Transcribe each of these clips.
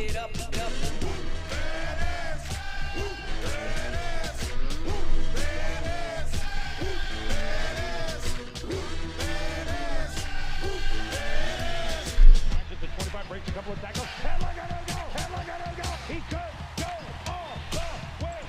it up, up. Breaks a couple of tackles, and look at him go, and look at him go, he could go all the way.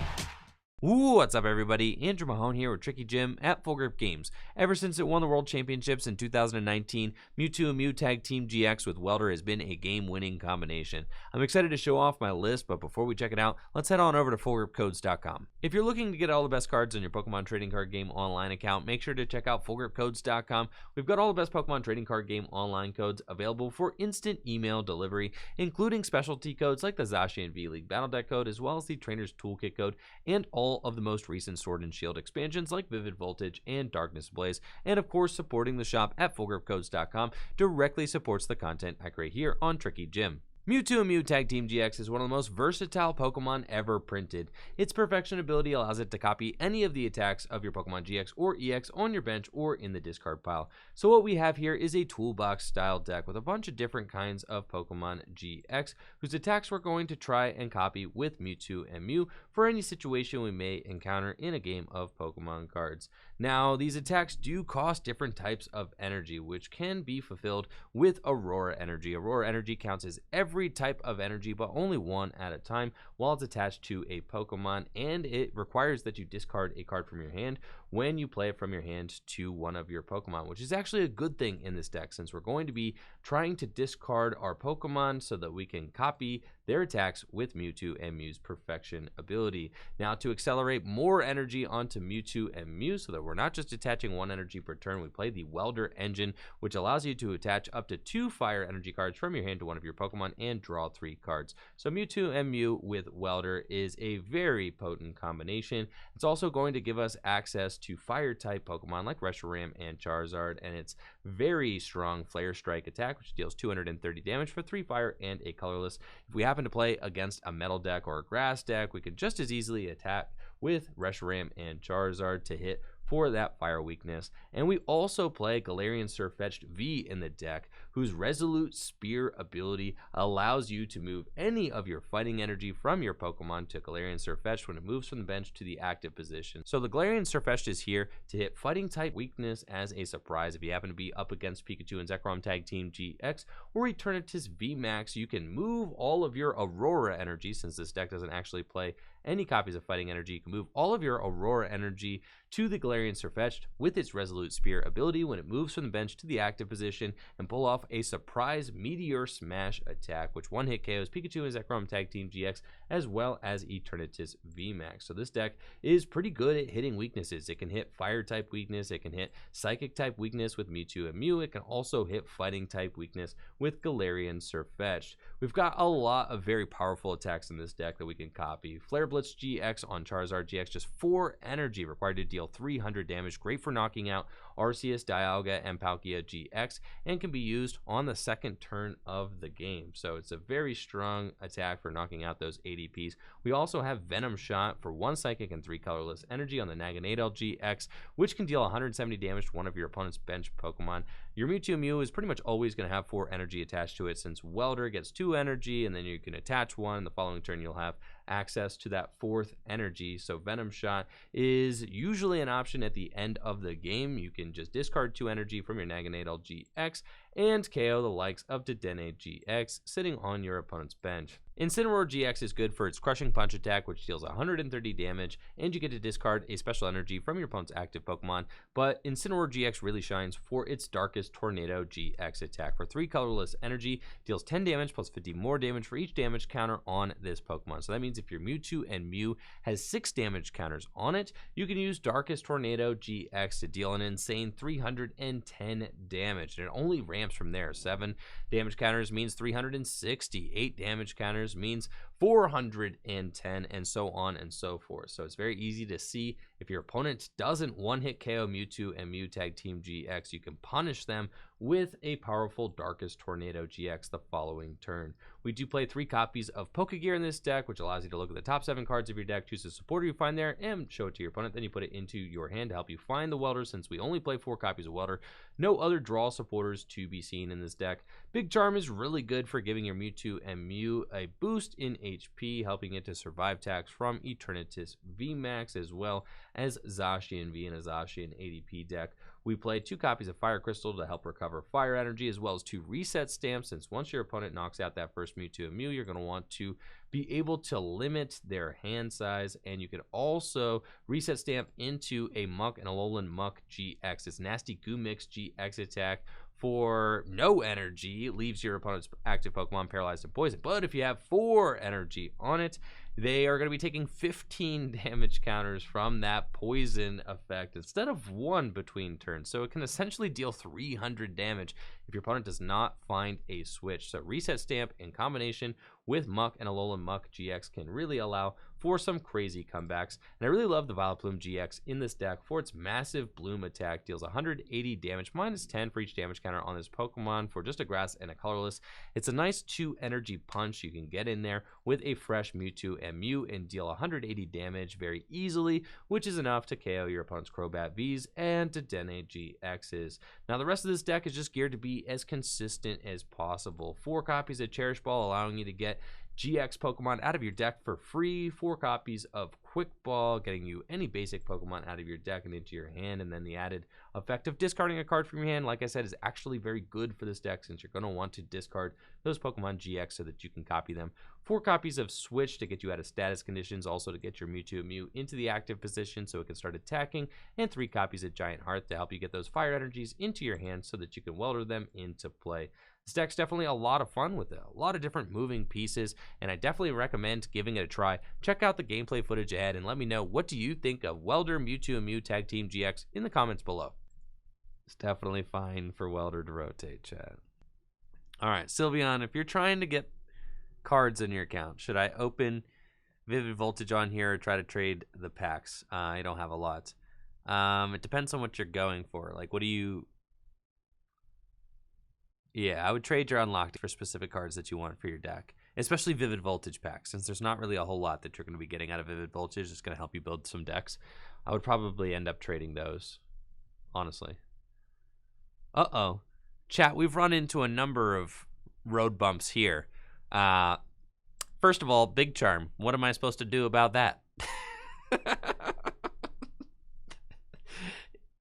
What's up, everybody? Andrew Mahone here with Tricky Jim at Full Grip Games. Ever since it won the World Championships in 2019, Mewtwo Mew Tag Team GX with Welder has been a game-winning combination. I'm excited to show off my list, but before we check it out, let's head on over to FullGripCodes.com. If you're looking to get all the best cards on your Pokemon Trading Card Game online account, make sure to check out FullGripCodes.com. We've got all the best Pokemon Trading Card Game online codes available for instant email delivery, including specialty codes like the Zacian V-League Battle Deck code, as well as the Trainer's Toolkit code, and all of the most recent Sword and Shield expansions like Vivid Voltage and Darkness Blaze. And of course, supporting the shop at FullGripCodes.com directly supports the content I create here on Tricky Jim. Mewtwo Mew Tag Team GX is one of the most versatile Pokemon ever printed. Its perfection ability allows it to copy any of the attacks of your Pokemon GX or EX on your bench or in the discard pile. So what we have here is a toolbox style deck with a bunch of different kinds of Pokemon GX whose attacks we're going to try and copy with Mewtwo and Mew for any situation we may encounter in a game of Pokemon cards. Now, these attacks do cost different types of energy, which can be fulfilled with Aurora Energy. Aurora Energy counts as every type of energy, but only one at a time while it's attached to a Pokemon, and it requires that you discard a card from your hand when you play it from your hand to one of your Pokemon, which is actually a good thing in this deck since we're going to be trying to discard our Pokemon so that we can copy their attacks with Mewtwo and Mew's perfection ability. Now, to accelerate more energy onto Mewtwo and Mew so that we're not just attaching one energy per turn, we play the Welder engine, which allows you to attach up to 2 fire energy cards from your hand to one of your Pokemon and draw 3 cards. So Mewtwo and Mew with Welder is a very potent combination. It's also going to give us access to fire type Pokemon like Reshiram and Charizard, and its very strong Flare Strike attack, which deals 230 damage for 3 fire and a colorless. If we happen to play against a metal deck or a grass deck, we can just as easily attack with Reshiram and Charizard to hit for that fire weakness. And we also play Galarian Sirfetch'd V in the deck, whose Resolute Spear ability allows you to move any of your fighting energy from your Pokemon to Galarian Sirfetch'd when it moves from the bench to the active position. So the Galarian Sirfetch'd is here to hit fighting type weakness as a surprise. If you happen to be up against Pikachu and Zekrom Tag Team GX or Eternatus VMAX, you can move all of your Aurora energy, since this deck doesn't actually play any copies of fighting energy. You can move all of your Aurora energy to the Galarian Sirfetch'd with its Resolute Spear ability when it moves from the bench to the active position and pull off a surprise Meteor Smash attack, which one-hit KOs Pikachu and Zekrom Tag Team GX as well as Eternatus VMAX. So this deck is pretty good at hitting weaknesses. It can hit fire type weakness, it can hit psychic type weakness with Mewtwo and Mew, it can also hit fighting type weakness with Galarian Sirfetch'd. We've got a lot of very powerful attacks in this deck that we can copy. Flare Blitz GX on Charizard-GX, just 4 energy required to deal 300 damage, great for knocking out Arceus, Dialga, and Palkia GX, and can be used on the second turn of the game. So it's a very strong attack for knocking out those ADPs. We also have Venom Shot for 1 psychic and 3 colorless energy on the Naganadel-GX, which can deal 170 damage to one of your opponent's bench Pokemon. Your Mewtwo Mew is pretty much always going to have 4 energy attached to it, since Welder gets 2 energy, and then you can attach 1. The following turn you'll have access to that 4th energy. So Venom Shot is usually an option at the end of the game. You can just discard 2 energy from your Naganadel-GX and KO the likes of Dedenne-GX sitting on your opponent's bench. Incineroar-GX is good for its Crushing Punch attack, which deals 130 damage, and you get to discard a special energy from your opponent's active Pokemon, but Incineroar-GX really shines for its Darkest Tornado-GX attack. For 3 colorless energy, deals 10 damage plus 50 more damage for each damage counter on this Pokemon. So that means if your Mewtwo and Mew has 6 damage counters on it, you can use Darkest Tornado-GX to deal an insane 310 damage, and it only ramps from there. 7 damage counters means 360, 8 damage counters means 410, and so on and so forth. So it's very easy to see if your opponent doesn't one-hit KO Mewtwo and Mew Tag Team GX, you can punish them with a powerful Darkest Tornado GX the following turn. We do play 3 copies of Pokégear in this deck, which allows you to look at the top 7 cards of your deck, choose a supporter you find there, and show it to your opponent. Then you put it into your hand to help you find the Welder, since we only play 4 copies of Welder. No other draw supporters to be seen in this deck. Big Charm is really good for giving your Mewtwo and Mew a boost in HP, helping it to survive attacks from Eternatus VMAX, as well as Zacian V and a Zacian ADP deck. We play 2 copies of Fire Crystal to help recover fire energy, as well as 2 reset stamps, since once your opponent knocks out that first Mewtwo and Mew, you're going to want to be able to limit their hand size. And you can also reset stamp into a Muk Alolan Muk-GX. It's Nasty Goo Mix GX attack for no energy. It leaves your opponent's active Pokemon paralyzed and poisoned. But if you have 4 energy on it, they are going to be taking 15 damage counters from that poison effect instead of 1 between turns. So it can essentially deal 300 damage if your opponent does not find a switch. So reset stamp in combination with Muk and Alolan Muk-GX can really allow for some crazy comebacks. And I really love the Vileplume-GX in this deck for its massive bloom attack. Deals 180 damage, -10 for each damage counter on this Pokemon for just a grass and a colorless. It's a nice 2 energy punch. You can get in there with a fresh Mewtwo and Mew and deal 180 damage very easily, which is enough to KO your opponent's Crobat Vs and Dedenne-GXs. Now the rest of this deck is just geared to be as consistent as possible. 4 copies of Cherish Ball, allowing you to get GX Pokemon out of your deck for free. 4 copies of Quick Ball, getting you any basic Pokemon out of your deck and into your hand. And then the added effect of discarding a card from your hand, like I said, is actually very good for this deck, since you're going to want to discard those Pokemon GX so that you can copy them. 4 copies of Switch to get you out of status conditions, also to get your Mewtwo and Mew into the active position so it can start attacking. And 3 copies of Giant Hearth to help you get those fire energies into your hand so that you can welder them into play. This deck's definitely a lot of fun with it. A lot of different moving pieces, and I definitely recommend giving it a try. Check out the gameplay footage ahead and let me know, what do you think of Welder Mewtwo and Mew Tag Team GX in the comments below. It's definitely fine for Welder to rotate, chat. Alright, Sylveon, if you're trying to get cards in your account, should I open Vivid Voltage on here or try to trade the packs? I don't have a lot. It depends on what you're going for. Like, what do you... Yeah, I would trade your unlocked for specific cards that you want for your deck, especially Vivid Voltage packs, since there's not really a whole lot that you're going to be getting out of Vivid Voltage. It's going to help you build some decks. I would probably end up trading those, honestly. Uh-oh. Chat, we've run into a number of road bumps here. First of all, Big Charm. What am I supposed to do about that?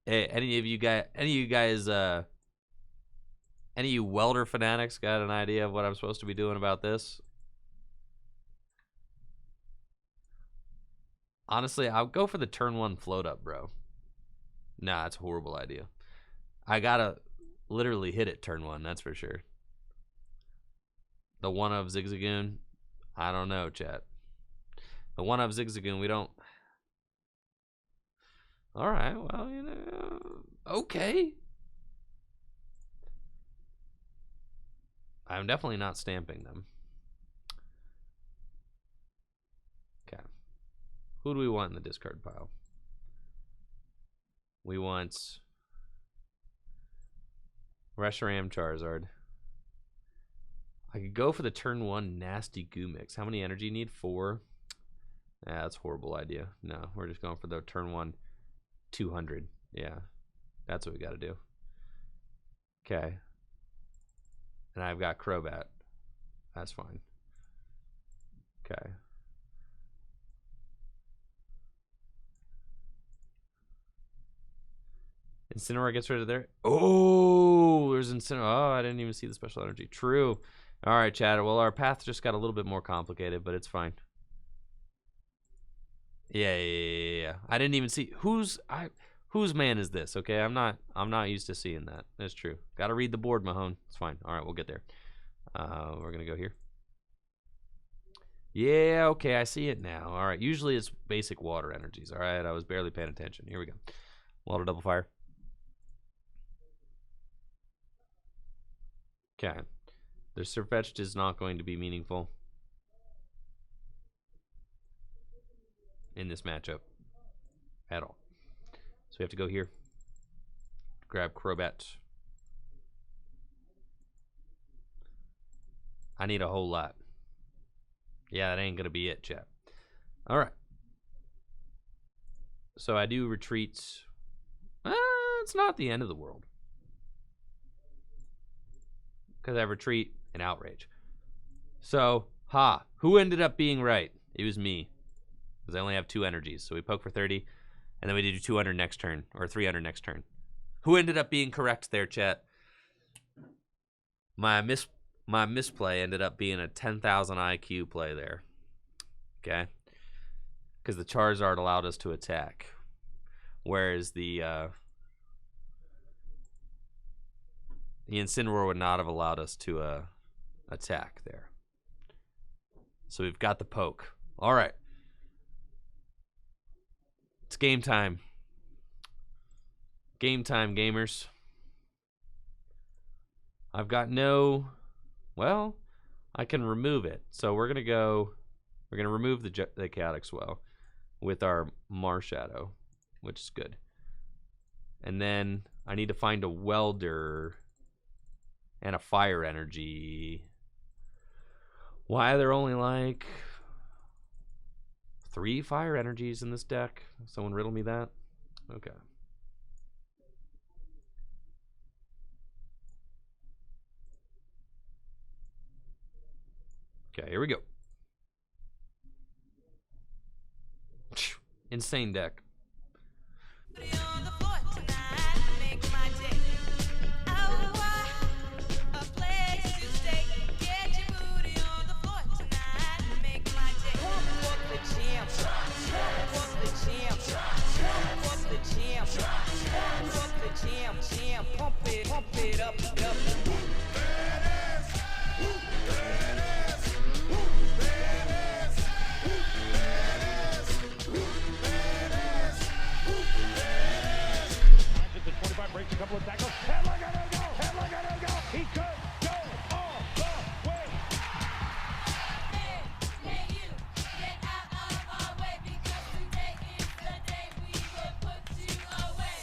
Hey, any of you Welder fanatics got an idea of what I'm supposed to be doing about this? Honestly, I'll go for the turn 1 float up, bro. Nah, that's a horrible idea. I gotta literally hit it turn 1, that's for sure. The 1 of Zigzagoon, I don't know, chat. The 1 of Zigzagoon, we don't... Alright, well, you know... Okay. I'm definitely not stamping them. Okay. Who do we want in the discard pile? We want Reshiram Charizard. I could go for the turn 1 Nasty Goo Mix. How many energy you need? 4? Yeah, that's a horrible idea. No, we're just going for the turn 1 200. Yeah, that's what we got to do. Okay. And I've got Crobat. That's fine. Okay. Incineroar gets rid of there. Oh, there's Incineroar. Oh, I didn't even see the special energy. True. All right, Chad. Well, our path just got a little bit more complicated, but it's fine. Yeah. I didn't even see whose man is this. Okay, I'm not used to seeing that. That's true. Got to read the board, Mahone. It's fine. All right, we'll get there. We're gonna go here. Yeah, okay, I see it now. All right, usually it's basic water energies. All right, I was barely paying attention. Here we go. Water double fire. Okay. The Sirfetch'd is not going to be meaningful in this matchup at all. So we have to go here. Grab Crobat. I need a whole lot. Yeah, that ain't gonna be it, chat. All right. So I do retreats. It's not the end of the world. Because I retreat and outrage. So, who ended up being right? It was me. Because I only have 2 energies. So we poke for 30. And then we do 200 next turn. Or 300 next turn. Who ended up being correct there, chat? My misplay ended up being a 10,000 IQ play there. Okay? Because the Charizard allowed us to attack. Whereas the Incineroar would not have allowed us to attack there. So we've got the poke. All right. It's game time. Game time, gamers. I've got no... Well, I can remove it. So we're going to remove the Chaotic Swell with our Marshadow, which is good. And then I need to find a Welder and a Fire Energy. Why are there only like 3 Fire Energies in this deck? Someone riddle me that. Okay. Okay, here we go. Insane deck. Breaks a couple of tackles. Eldegoss! He could go all the way. Hey, you, get out of our way because today is the day we will put you away.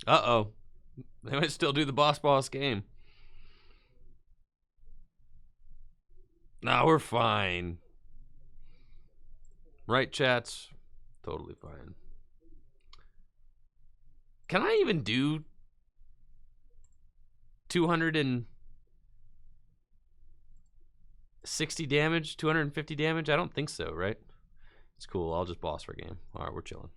Uh-oh. They might still do the boss game. Nah, we're fine. Right, chats? Totally fine. Can I even do 260 damage? 250 damage? I don't think so, right? It's cool. I'll just boss for a game. All right, we're chilling.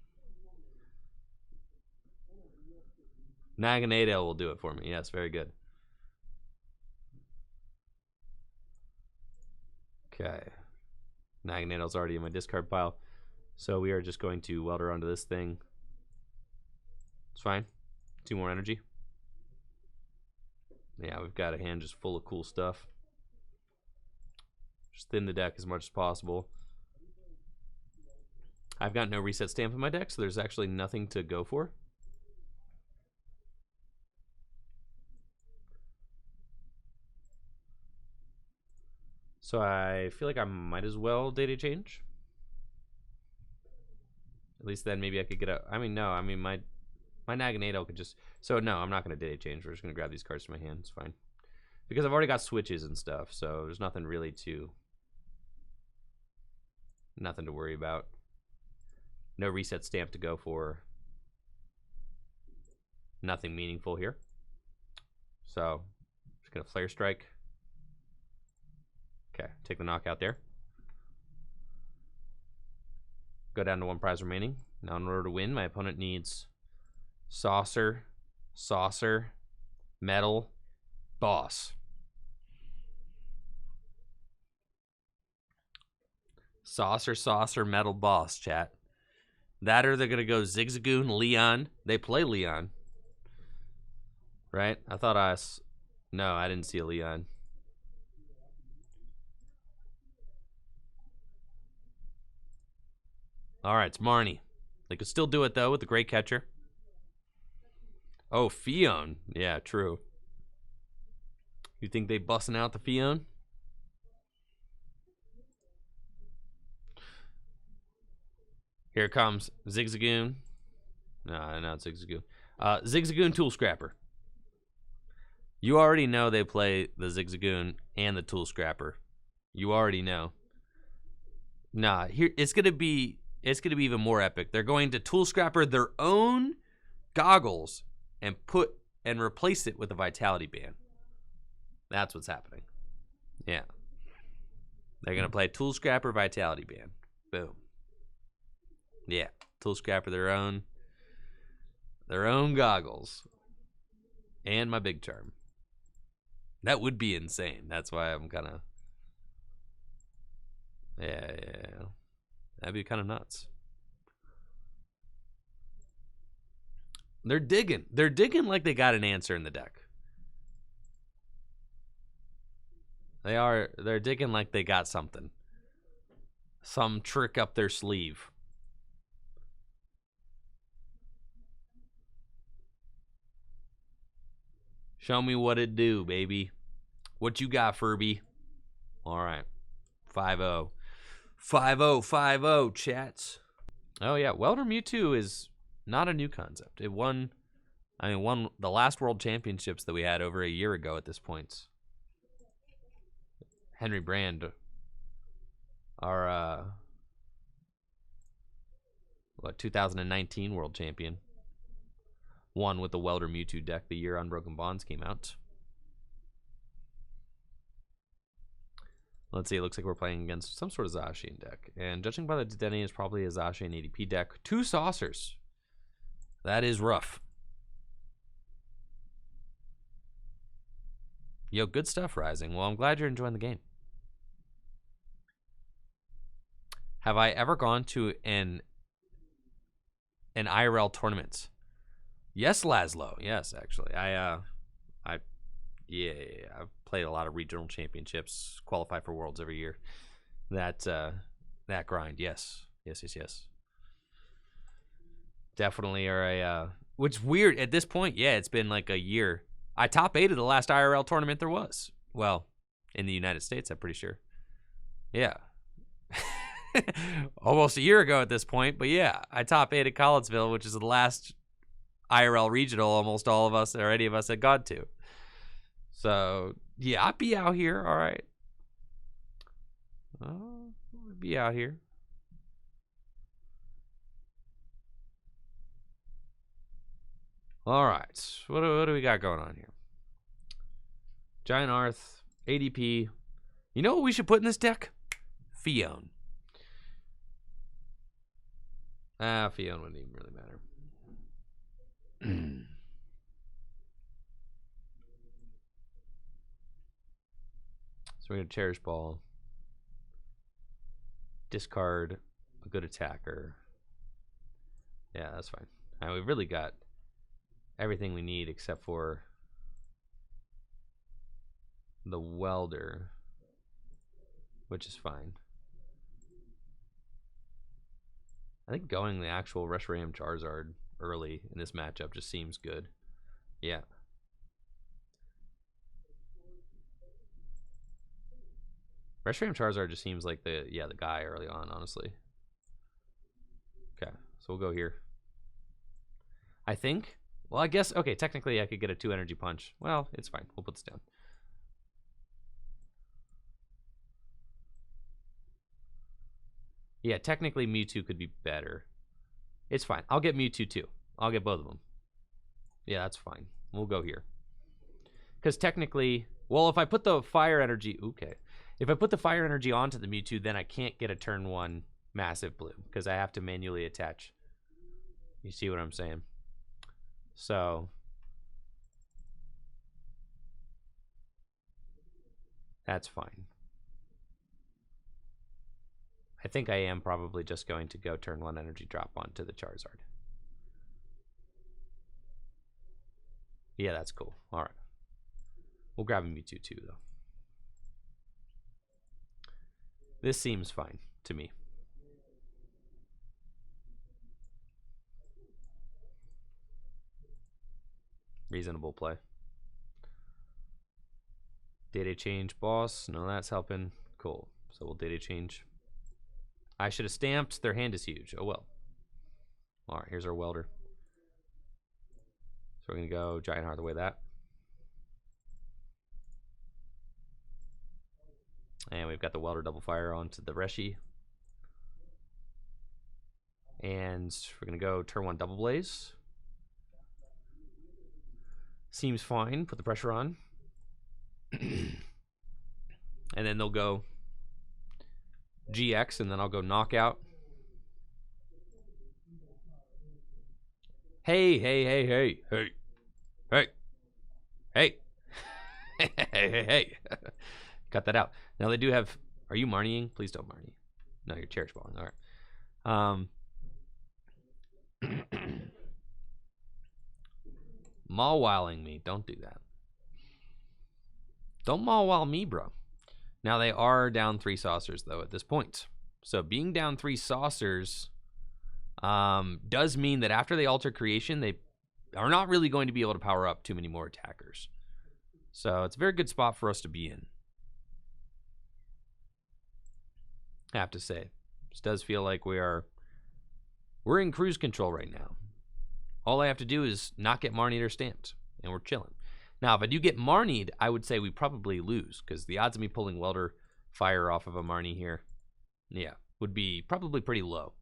Naganadel will do it for me. Yes, very good. Okay. Naganadel's already in my discard pile. So we are just going to welder onto this thing. It's fine. 2 more energy. Yeah, we've got a hand just full of cool stuff. Just thin the deck as much as possible. I've got no reset stamp in my deck, so there's actually nothing to go for. So I feel like I might as well data change. At least then maybe I could get a... I mean, no. I mean, my Naganadel could just... So, no, I'm not going to data change. We're just going to grab these cards from my hand. It's fine. Because I've already got switches and stuff, so there's nothing really to... Nothing to worry about. No reset stamp to go for. Nothing meaningful here. So, just going to Flare Strike. Okay, take the knockout there. Go down to 1 prize remaining. Now in order to win, my opponent needs Saucer, Metal, Boss. Saucer, Metal, Boss, chat. That or they're going to go Zigzagoon, Leon. They play Leon. Right? I thought No, I didn't see a Leon. Alright, it's Marnie. They could still do it, though, with the Great Catcher. Oh, Fion. Yeah, true. You think they busting out the Fion? Here comes Zigzagoon. No, not Zigzagoon. Zigzagoon Tool Scrapper. You already know they play the Zigzagoon and the Tool Scrapper. You already know. Nah, here it's gonna be even more epic. They're going to Tool Scrapper their own goggles and replace it with a Vitality Band. That's what's happening. Yeah. They're gonna play Tool Scrapper Vitality Band. Boom. Yeah. Tool Scrapper their own goggles. And my Big Charm. That would be insane. That's why I'm kind of... Yeah. That'd be kind of nuts. They're digging. They're digging like they got an answer in the deck. They're digging like they got something. Some trick up their sleeve. Show me what it do, baby. What you got, Furby? All right. 5-0. 5-0, 5-0, chats. Oh, yeah. Welder Mewtwo is not a new concept. It won the last World Championships that we had over a year ago at this point. Henry Brand, our 2019 World Champion, won with the Welder Mewtwo deck the year Unbroken Bonds came out. Let's see, it looks like we're playing against some sort of Zacian deck. And judging by the Dedenne, is probably a Zacian ADP deck. 2 saucers. That is rough. Yo, good stuff, Rising. Well, I'm glad you're enjoying the game. Have I ever gone to an IRL tournament? Yes, Laszlo. Yes, actually. I've played a lot of regional championships, qualify for worlds every year. That grind, yes. Definitely are a which is weird at this point. Yeah, it's been like a year. I top 8 of the last IRL tournament there was. Well, in the United States, I'm pretty sure. Yeah. Almost a year ago at this point, but yeah, I top 8 at Collinsville, which is the last IRL regional almost all of us or any of us had gone to. So, yeah, I'd be out here, all right. I'd be out here. All right, what do we got going on here? Giant Hearth, ADP. You know what we should put in this deck? Fion. Fion wouldn't even really matter. So we're going to Cherish Ball. Discard a good attacker. Yeah, that's fine. All right, we've really got everything we need except for the Welder, which is fine. I think going the actual Reshiram Charizard early in this matchup just seems good. Yeah. Reshiram Charizard just seems like the guy early on, honestly. Okay, so we'll go here. I think. Well, I guess, okay, technically I could get a 2 energy punch. Well, it's fine. We'll put this down. Yeah, technically Mewtwo could be better. It's fine. I'll get Mewtwo too. I'll get both of them. Yeah, that's fine. We'll go here. Because technically, well, if I put the fire energy, okay. If I put the fire energy onto the Mewtwo, then I can't get a turn 1 massive blue because I have to manually attach. You see what I'm saying? So that's fine. I think I am probably just going to go turn 1 energy drop onto the Charizard. Yeah, that's cool. All right. We'll grab a Mewtwo too, though. This seems fine to me. Reasonable play. Data change, boss. No, that's helping. Cool. So we'll data change. I should have stamped. Their hand is huge. Oh well. All right, here's our Welder. So we're going to go Giant Hearth away that. And we've got the Welder Double Fire onto the Reshi. And we're going to go turn 1 Double Blaze. Seems fine. Put the pressure on. And then they'll go GX, and then I'll go Knockout. Hey, hey, hey, hey, hey, hey, hey, hey, hey, hey. Cut that out. Now they do have. Are you Marnieing? Please don't Marnie. No, you're Cherish Balling. All right. Mawwiling me. Don't do that. Don't Mawwile me, bro. Now they are down 3 saucers though at this point. So being down 3 saucers does mean that after they alter creation, they are not really going to be able to power up too many more attackers. So it's a very good spot for us to be in. I have to say, this does feel like we're in cruise control right now. All I have to do is not get Marnied or stamped, and we're chilling. Now, if I do get Marnied, I would say we probably lose, because the odds of me pulling Welder Fire off of a Marnie here, yeah, would be probably pretty low.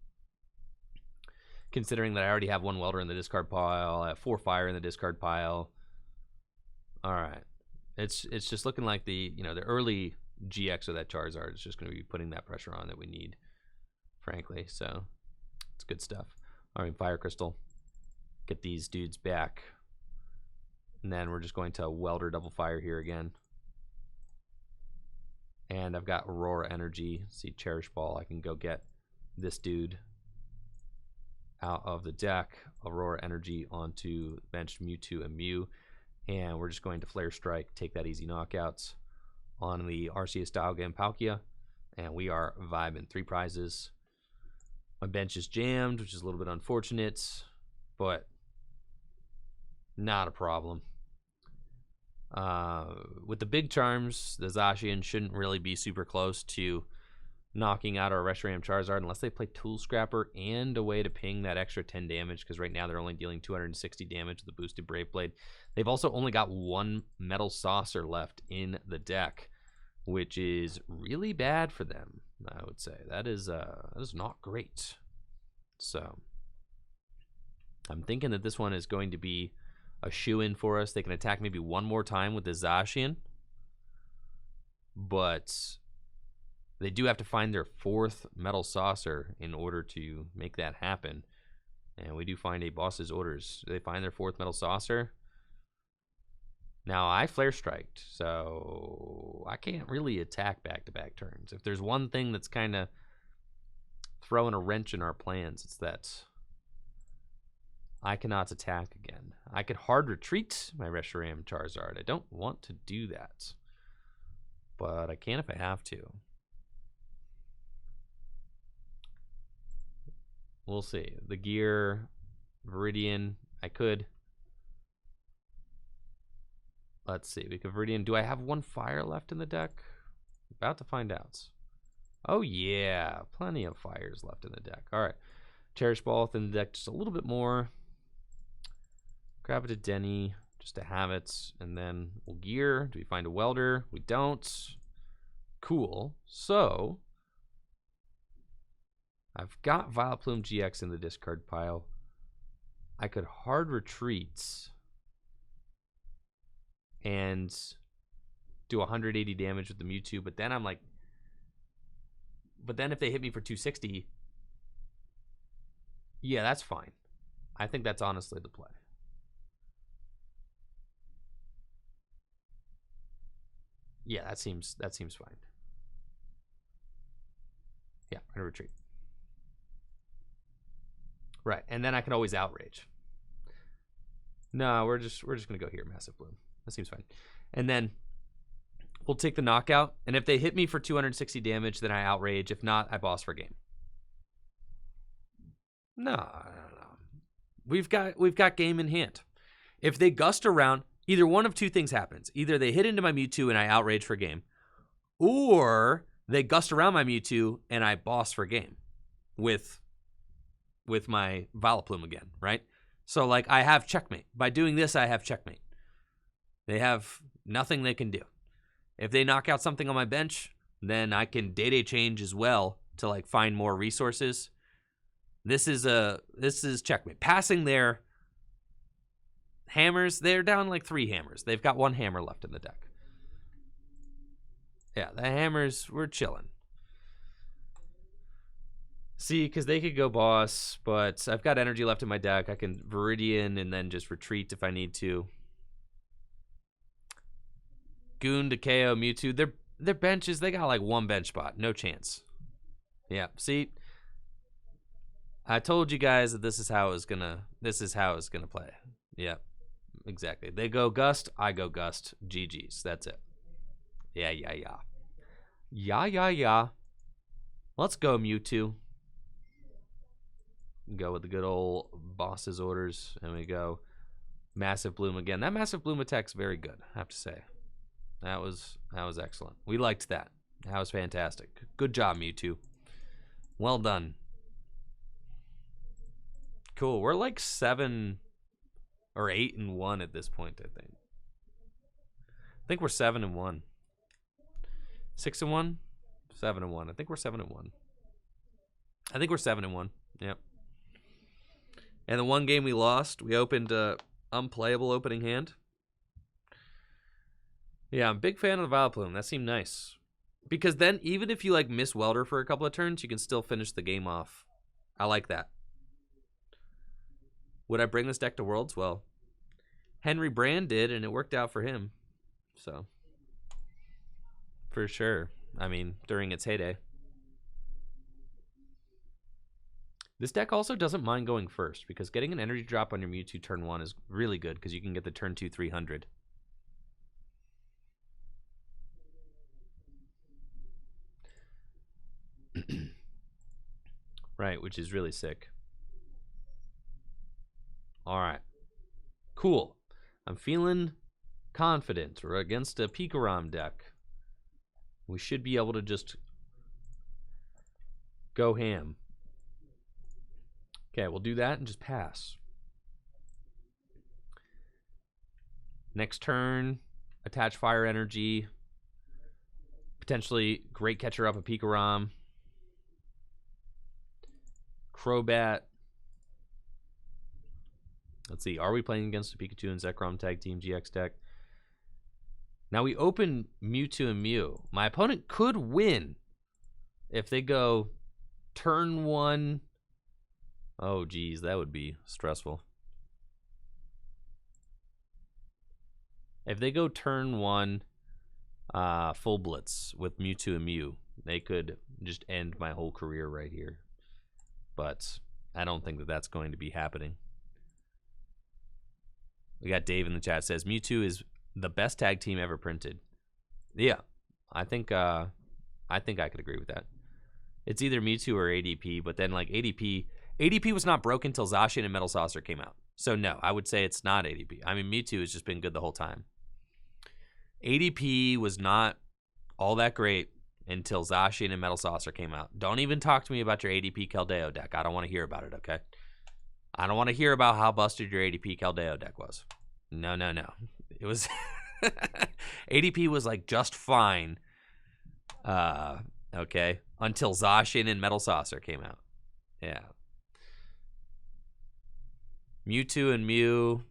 Considering that I already have 1 Welder in the discard pile, I have 4 Fire in the discard pile. All right, it's just looking like the early GX of that Charizard is just going to be putting that pressure on that we need, frankly. So it's good stuff. All right, Fire Crystal. Get these dudes back. And then we're just going to Welder Double Fire here again. And I've got Aurora Energy. See, Cherish Ball. I can go get this dude out of the deck. Aurora Energy onto benched Mewtwo and Mew. And we're just going to Flare Strike, take that easy knockouts on the Arceus Dialga and Palkia. And we are vibing. 3 prizes. My bench is jammed, which is a little bit unfortunate, but not a problem. With the big charms, the Zacian shouldn't really be super close to knocking out our Reshiram Charizard unless they play Tool Scrapper and a way to ping that extra 10 damage, because right now they're only dealing 260 damage with the boosted Brave Blade. They've also only got 1 Metal Saucer left in the deck, which is really bad for them, I would say. That is not great. So I'm thinking that this one is going to be a shoe-in for us. They can attack maybe 1 more time with the Zacian, but they do have to find their 4th Metal Saucer in order to make that happen. And we do find a boss's orders. They find their 4th Metal Saucer. Now, I Flare Striked, so I can't really attack back-to-back turns. If there's one thing that's kind of throwing a wrench in our plans, it's that I cannot attack again. I could hard retreat my Reshiram Charizard. I don't want to do that, but I can if I have to. We'll see. The gear, Viridian, I could. Let's see. We could Viridian. Do I have 1 Fire left in the deck? About to find out. Oh, yeah. Plenty of Fires left in the deck. All right. Cherish Ball in the deck just a little bit more. Grab a Dedenne just to have it. And then we'll gear. Do we find a Welder? We don't. Cool. So I've got Vileplume-GX in the discard pile. I could hard retreat and do 180 damage with the Mewtwo, but then I'm like, but then if they hit me for 260, yeah, that's fine. I think that's honestly the play. Yeah, that seems fine. Yeah, I'm gonna retreat. Right, and then I can always outrage. No, we're just gonna go here, Massive Bloom. That seems fine. And then we'll take the knockout, and if they hit me for 260 damage, then I outrage. If not, I boss for game. No. We've got game in hand. If they gust around, either one of 2 things happens. Either they hit into my Mewtwo and I outrage for game, or they gust around my Mewtwo and I boss for game with with my Vileplume again, right? So, like, I have checkmate. By doing this, I have checkmate. They have nothing they can do. If they knock out something on my bench, then I can DAA change as well to, like, find more resources. This is checkmate. Passing their hammers, they're down like 3 hammers. They've got 1 hammer left in the deck. Yeah, the hammers, we're chilling. See, because they could go boss, but I've got energy left in my deck. I can Viridian and then just retreat if I need to. Goon to KO Mewtwo. Their benches, they got like 1 bench spot. No chance. Yeah, see? I told you guys that this is how it's gonna play. Yeah, exactly. They go Gust, I go Gust. GG's. That's it. Yeah. Yeah. Let's go, Mewtwo. Go with the good old boss's orders, and we go Massive Bloom again. That Massive Bloom attack's very good, I have to say. That was excellent. We liked that. That was fantastic. Good job, Mewtwo. Well done. Cool. We're like 7 or 8-1 at this point, I think. I think we're 7-1. 6-1? 7-1. I think we're 7-1. I think we're 7-1. Yep. And the one game we lost, we opened a unplayable opening hand. Yeah, I'm a big fan of the Vileplume. That seemed nice. Because then, even if you like miss Welder for a couple of turns, you can still finish the game off. I like that. Would I bring this deck to Worlds? Well, Henry Brand did, and it worked out for him. So, for sure. I mean, during its heyday. This deck also doesn't mind going first, because getting an energy drop on your Mewtwo turn 1 is really good, because you can get the turn 2 300. Right, which is really sick. Alright. Cool. I'm feeling confident. We're against a Pikarom deck. We should be able to just go ham. Okay, we'll do that and just pass. Next turn, attach Fire Energy. Potentially Great Catcher up a Pikarom. Crobat. Let's see. Are we playing against a Pikachu and Zekrom Tag Team GX deck? Now we open Mewtwo and Mew. My opponent could win if they go turn 1. Oh, geez. That would be stressful. If they go turn 1 full blitz with Mewtwo and Mew, they could just end my whole career right here. But I don't think that that's going to be happening. We got Dave in the chat says Mewtwo is the best tag team ever printed. Yeah, I think I could agree with that. It's either Mewtwo or ADP, but then like ADP was not broken until Zacian and Metal Saucer came out. So no, I would say it's not ADP. I mean, Mewtwo has just been good the whole time. ADP was not all that great until Zacian and Metal Saucer came out. Don't even talk to me about your ADP Keldeo deck. I don't want to hear about it, okay? I don't want to hear about how busted your ADP Keldeo deck was. No. It was... ADP was, like, just fine. Okay? Until Zacian and Metal Saucer came out. Yeah. Mewtwo and Mew...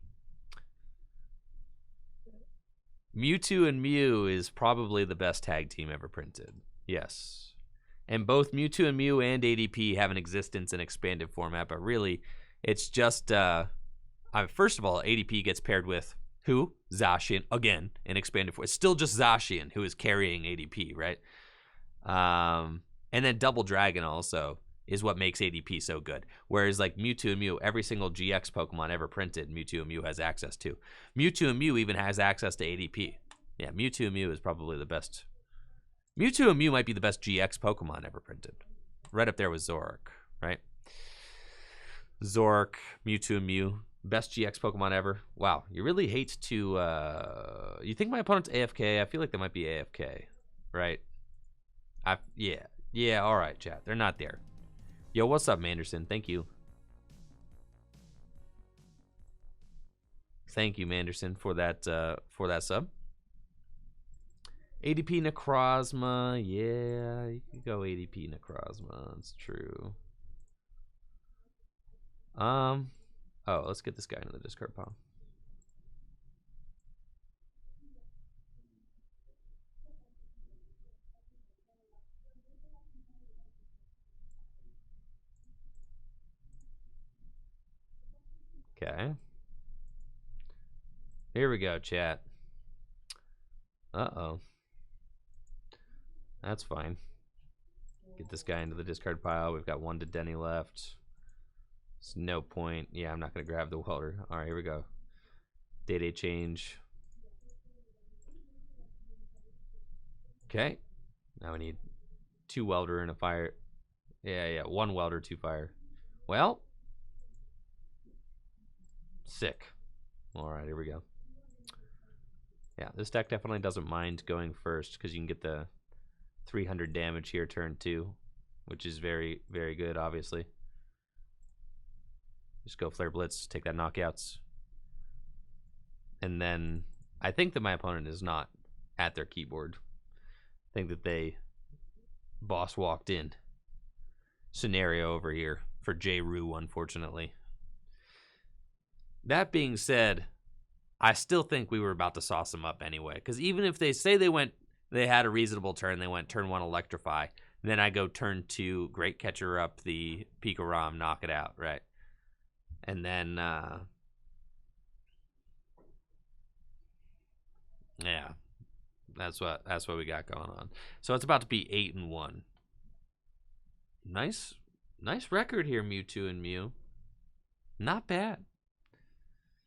Mewtwo and Mew is probably the best tag team ever printed. Yes. And both Mewtwo and Mew and ADP have an existence in expanded format, but really, it's just, first of all, ADP gets paired with who? Zacian, again, in expanded format. It's still just Zacian who is carrying ADP, right? And then Double Dragon also is what makes ADP so good. Whereas like Mewtwo and Mew, every single GX Pokemon ever printed, Mewtwo and Mew has access to. Mewtwo and Mew even has access to ADP. Yeah, Mewtwo and Mew is probably the best. Mewtwo and Mew might be the best GX Pokemon ever printed. Right up there with Zoroark, right? Zoroark, Mewtwo and Mew, best GX Pokemon ever. Wow, you really hate to, you think my opponent's AFK? I feel like they might be AFK, right? Yeah, all right, chat. They're not there. Yo, what's up, Manderson? Thank you. Thank you, Manderson, for that sub. ADP Necrozma, yeah, you can go ADP Necrozma. That's true. Oh, let's get this guy into the discard pile. Okay. Here we go, chat. Uh-oh. That's fine. Get this guy into the discard pile. We've got one Dedenne left. It's no point. Yeah, I'm not going to grab the Welder. All right, here we go. DAA change. Okay. Now we need 2 Welder and a Fire. Yeah, 1 Welder, 2 Fire. Well. Sick. All right, here we go. Yeah, this deck definitely doesn't mind going first because you can get the 300 damage here turn 2, which is very, very good, obviously. Just go Flare Blitz, take that knockouts. And then I think that my opponent is not at their keyboard. I think that they boss walked in. Scenario over here for J. Rue, unfortunately. That being said, I still think we were about to sauce them up anyway. Because even if they say they had a reasonable turn, they went turn 1 Electrify, then I go turn 2 Great Catcher up the Pika-Rom, knock it out, right? And then, yeah, that's what we got going on. So it's about to be 8-1. Nice record here, Mewtwo and Mew. Not bad.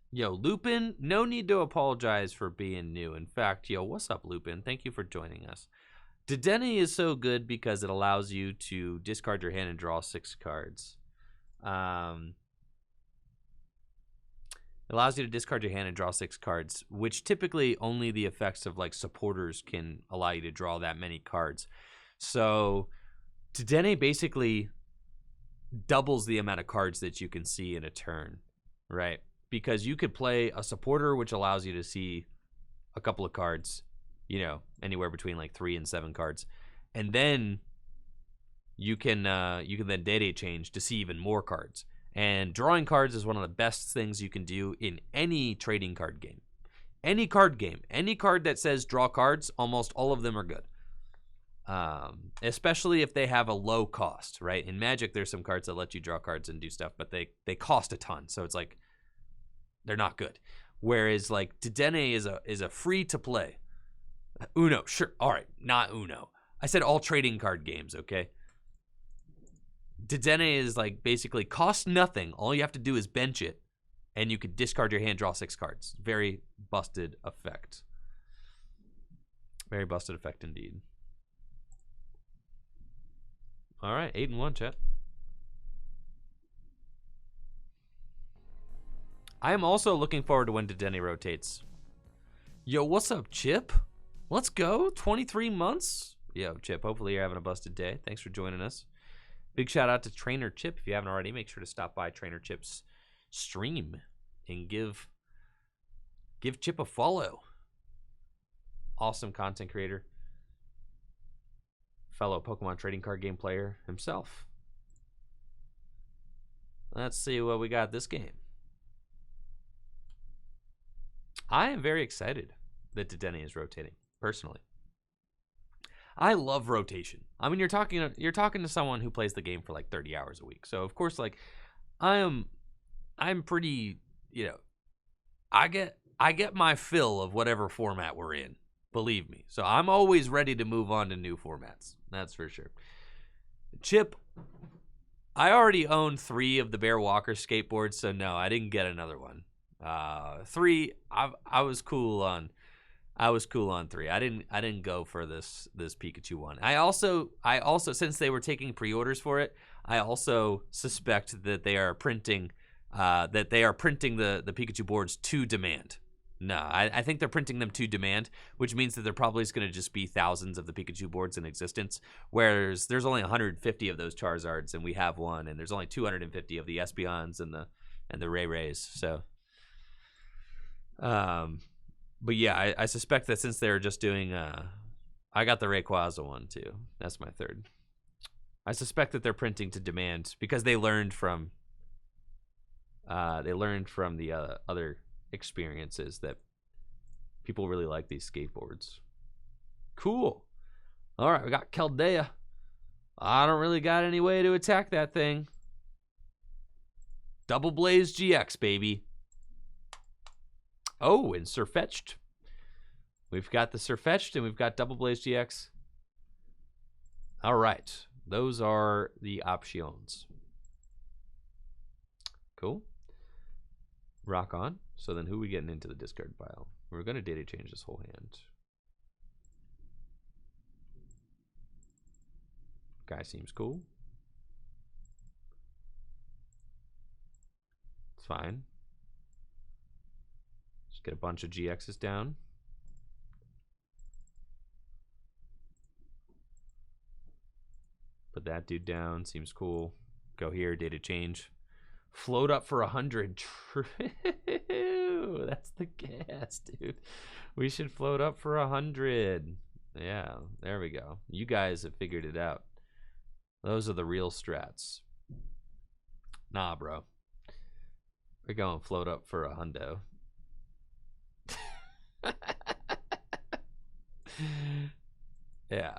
Yo, Lupin, no need to apologize for being new. In fact, yo, what's up, Lupin? Thank you for joining us. Dedenne is so good because it allows you to discard your hand and draw 6 cards. It allows you to discard your hand and draw 6 cards, which typically only the effects of like supporters can allow you to draw that many cards. So Dedenne basically doubles the amount of cards that you can see in a turn, right? Because you could play a supporter, which allows you to see a couple of cards, you know, anywhere between like 3 and 7 cards, and then you can then DAA change to see even more cards. And drawing cards is one of the best things you can do in any trading card game. Any card game, any card that says draw cards, almost all of them are good. Especially if they have a low cost, right? In Magic, there's some cards that let you draw cards and do stuff, but they cost a ton, so it's like they're not good. Whereas like Dedenne is a free to play. Uno, sure, all right, not Uno. I said all trading card games, okay? Dedenne is like basically costs nothing. All you have to do is bench it, and you could discard your hand, draw 6 cards. Very busted effect. Very busted effect indeed. All right, 8-1, chat. I am also looking forward to when Dedenne rotates. Yo, what's up, Chip? Let's go. 23 months. Yo, Chip, hopefully you're having a busted day. Thanks for joining us. Big shout out to Trainer Chip. If you haven't already, make sure to stop by Trainer Chip's stream and give Chip a follow. Awesome content creator. Fellow Pokemon trading card game player himself. Let's see what we got this game. I am very excited that Dedenne is rotating, personally. I love rotation. I mean, you're talking to someone who plays the game for like 30 hours a week. So of course, like I'm pretty, you know, I get my fill of whatever format we're in. Believe me. So I'm always ready to move on to new formats. That's for sure. Chip, I already own 3 of the Bear Walker skateboards, so no, I didn't get another one. 3, I was cool on 3. I didn't go for this Pikachu one. I also since they were taking pre-orders for it, I also suspect that they are printing the Pikachu boards to demand. No, I think they're printing them to demand, which means that there probably is going to just be thousands of the Pikachu boards in existence, whereas there's only 150 of those Charizards, and we have one, and there's only 250 of the Espeons and the Ray Rays. So But yeah, I suspect that since they're just doing, I got the Rayquaza one too. That's my third. I suspect that they're printing to demand because they learned from the other experiences that people really like these skateboards. Cool. All right, we got Keldea. I don't really got any way to attack that thing. Double Blaze GX, baby. Oh, and Sirfetch'd. We've got the Sirfetch'd and we've got Double Blaze GX. All right. Those are the options. Cool. Rock on. So then who are we getting into the discard pile? We're going to data change this whole hand. Guy seems cool. It's fine. Just get a bunch of GXs down. Put that dude down. Seems cool. Go here. Data change. Float up for 100. True. That's the gas, dude. We should float up for 100. Yeah, there we go. You guys have figured it out. Those are the real strats. Nah, bro. We're going float up for a hundo. Yeah.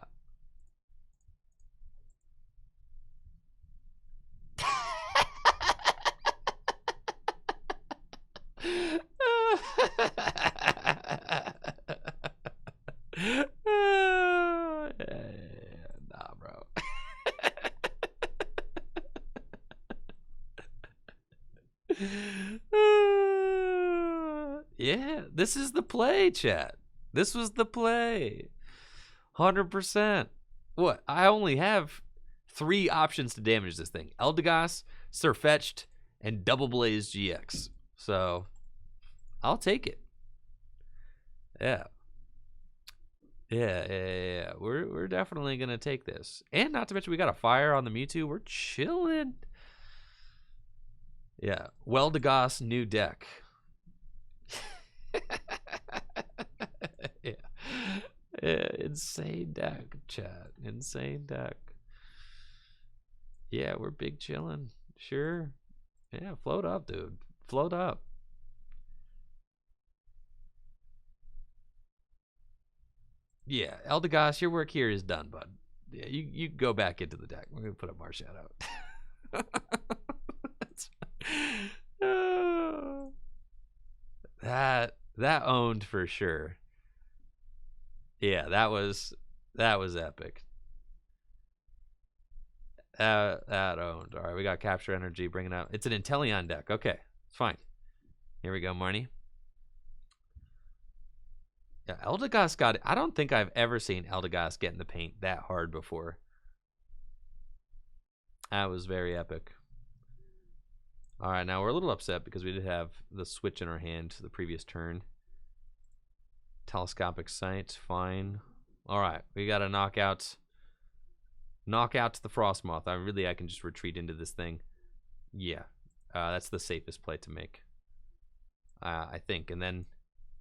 Nah, bro. Yeah, this is the play, chat. This was the play. 100%. What? I only have 3 options to damage this thing. Eldegoss, Sirfetch'd, and Double Blaze GX. So, I'll take it. Yeah. Yeah. We're definitely going to take this. And not to mention we got a fire on the Mewtwo. We're chilling. Yeah. Weldegoss new deck. Yeah. Yeah. Insane deck, chat. Insane deck. Yeah, we're big chilling. Sure. Yeah, float up, dude. Float up. Yeah, Eldegoss, your work here is done, bud. Yeah, you go back into the deck. We're gonna put a Marshadow. That owned for sure. Yeah, that was epic. That owned. All right, we got Capture Energy bringing out. It's an Inteleon deck. Okay, it's fine. Here we go, Marnie. Yeah, Eldegoss got it. I don't think I've ever seen Eldegoss get in the paint that hard before. That was very epic. All right, now we're a little upset because we did have the switch in our hand the previous turn. Telescopic sight, fine. All right, we got a knockout. Knockout to the Frostmoth. I can just retreat into this thing. Yeah, that's the safest play to make. I think. And then,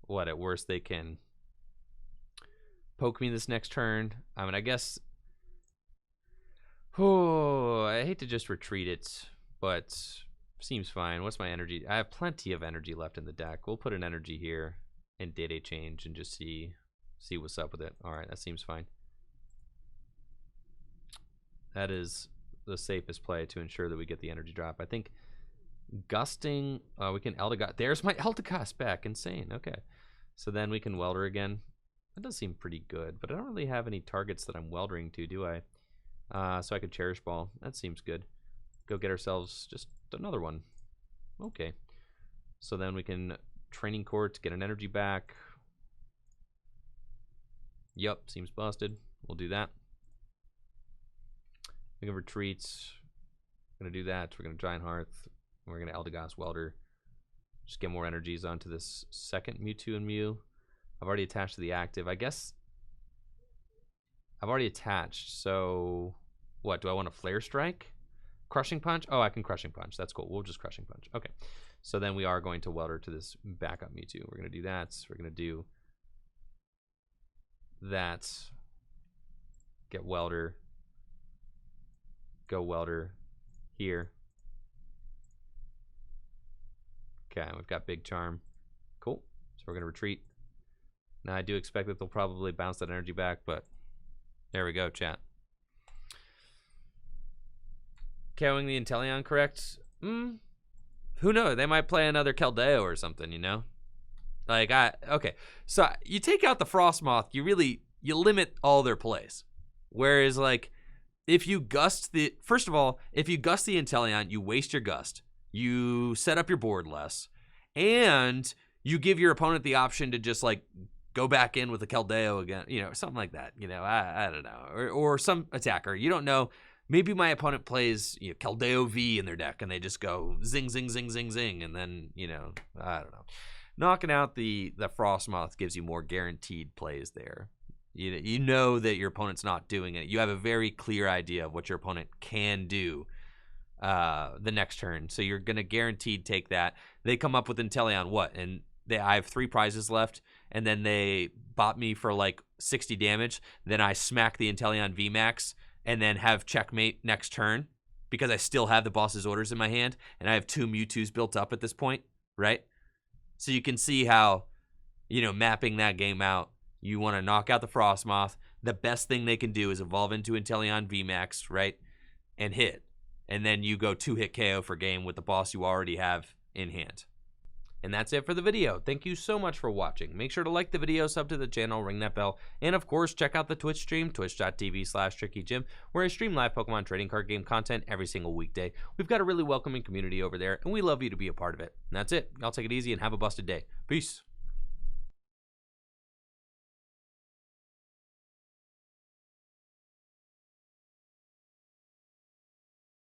what, at worst, they can poke me this next turn. I mean, I guess... Oh, I hate to just retreat it, but seems fine. What's my energy? I have plenty of energy left in the deck. We'll put an energy here and data change and just see what's up with it. All right, that seems fine. That is the safest play to ensure that we get the energy drop. I think gusting, we can Eldegoss. There's my Eldegoss back. Insane. Okay. So then we can Welder again. That does seem pretty good, but I don't really have any targets that I'm weldering to, do I? So I could Cherish Ball. That seems good. Go get ourselves just another one. Okay. So then we can Training Court, get an energy back. Yup, seems busted. We'll do that. We can retreat. We're going to do that. We're going to Giant Hearth. We're going to Eldegoss Welder. Just get more energies onto this second Mewtwo and Mew. I've already attached to the active. I guess I've already attached. So what? Do I want to Flare Strike? Crushing Punch? Oh, I can Crushing Punch. That's cool. We'll just Crushing Punch. Okay. So then we are going to Welder to this backup Mewtwo. We're going to do that. We're going to do that. Get Welder. Go Welder here. Okay, we've got Big Charm. Cool. So we're going to retreat. Now, I do expect that they'll probably bounce that energy back, but there we go, chat. KOing the Inteleon, correct? Who knows? They might play another Keldeo or something, you know? Like, okay. So you take out the Frostmoth, you limit all their plays. Whereas, like, if you gust the, first of all, if you gust the Inteleon, you waste your gust. You set up your board less. And you give your opponent the option to just, like, go back in with a Keldeo again, you know, something like that. You know, I don't know. Or some attacker. You don't know. Maybe my opponent plays, you know, Keldeo V in their deck, and they just go zing, zing, zing, zing, zing, and then, you know, I don't know. Knocking out the Frostmoth gives you more guaranteed plays there. You know that your opponent's not doing it. You have a very clear idea of what your opponent can do the next turn, so you're going to guaranteed take that. They come up with Inteleon, what? And I have 3 prizes left, and then they bot me for like 60 damage. Then I smack the Inteleon VMAX, and then have checkmate next turn because I still have the boss's orders in my hand, and I have 2 Mewtwo's built up at this point, right? So you can see how, you know, mapping that game out, you want to knock out the Frostmoth. The best thing they can do is evolve into Inteleon VMAX, right, and hit. And then you go 2-hit KO for game with the boss you already have in hand. And that's it for the video. Thank you so much for watching. Make sure to like the video, sub to the channel, ring that bell, and of course, check out the Twitch stream, twitch.tv/TrickyJim, where I stream live Pokemon trading card game content every single weekday. We've got a really welcoming community over there, and we love you to be a part of it. And that's it. Y'all take it easy and have a busted day. Peace.